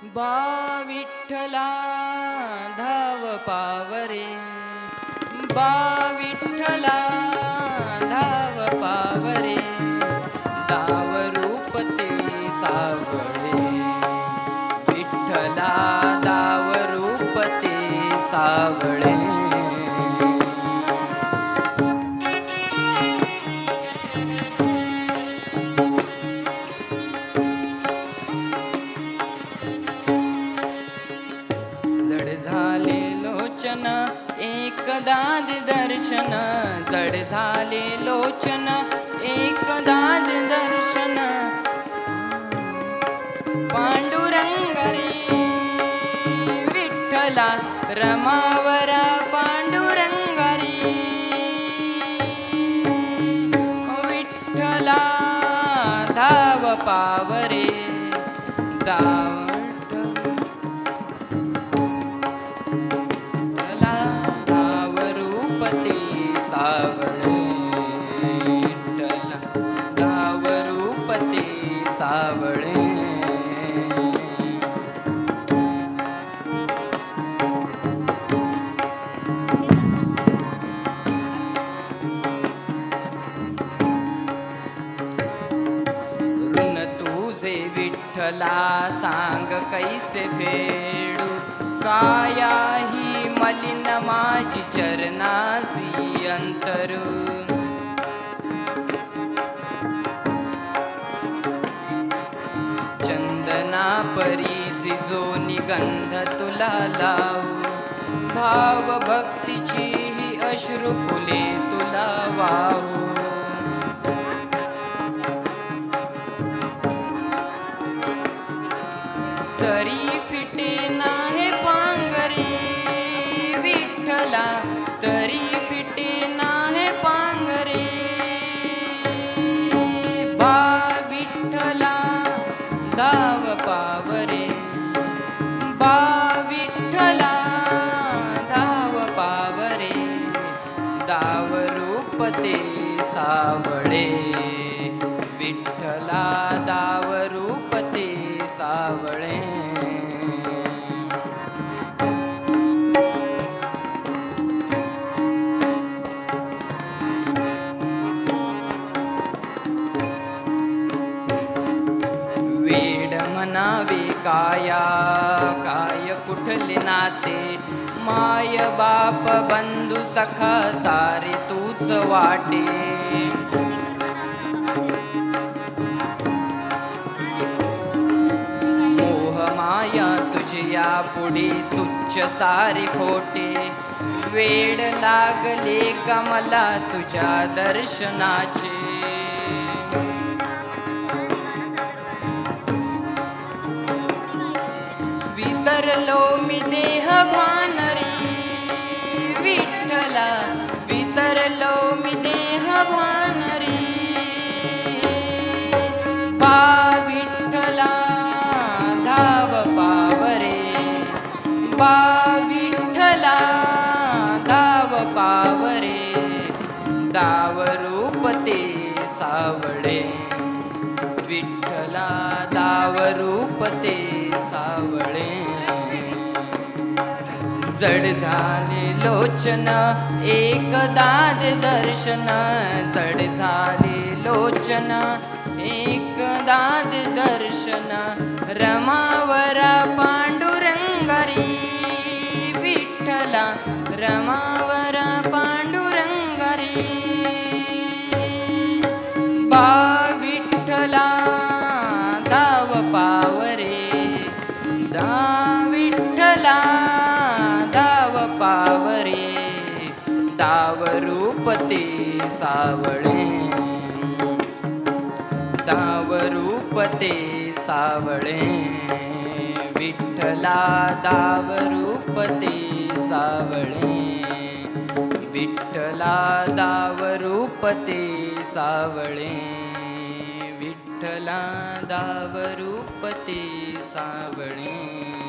बा विठ्ठला धाव पावरे, बा विठ्ठला धाव पावरे, दाव रूप ते सावळे, विठ्ठला दाव रूप ते सावळे. जड झाले लोचन एकदा दर्शन, जड झाले लोचन एकदा दर्शन, पांडुरंग रे विठ्ठला रमावर पांडुरंग रे, विठ्ठला धाव पावरे, दाव सावळे, विठ्ठला दाव रूप ते सावळे. ऋण तुझे विठ्ठला सांग कैसे फेडू, काया ही मलिन माझी चरणासी अंतरू. चंदना परीची जो निगंध तुला लावू, भाव भक्तीची ही अश्रू फुले तुला वाहू. तरी फिटे नाहे पांघरे विठ्ठला, तरी फिटे नाहे पांघरे, बा विठ्ठला दाव पावरे, बा विठ्ठला धाव पावरे, दाव रूप ते सावळे, विठ्ठला दाव रूप ते सावळे. वेड म्हणावे काया, काय कुठले नाते, माय बाप बंधू सखा सारे तूच वाटे. मोह माया तुझ्या पुढे तुच्छ सारे खोटे, वेड लागले का मला तुझ्या दर्शनाचे. विसरलो मी देह भान रे विठ्ठला, विसरलो मी देह भान रे, बा विठ्ठला धाव पावरे, बा विठ्ठला धाव पावरे, दाव रूप ते सावळे, विठ्ठला दाव रूप ते सावळे. जड झाले लोचन एकदा दर्शन, जड झाले लोचन एकदा दर्शन, रमावर पांडुरंग रे विठ्ठला रमावर पांडुरंग रे, बा विठ्ठला धाव पावरे, दा विठ्ठला धाव पावरे, दाव रूप ते सावळे, दाव रूप ते सावळे, विठ्ठला दाव रूप ते सावळे, विठ्ठला दाव रूप ते सावळे, विठ्ठला दाव रूप ते सावळे.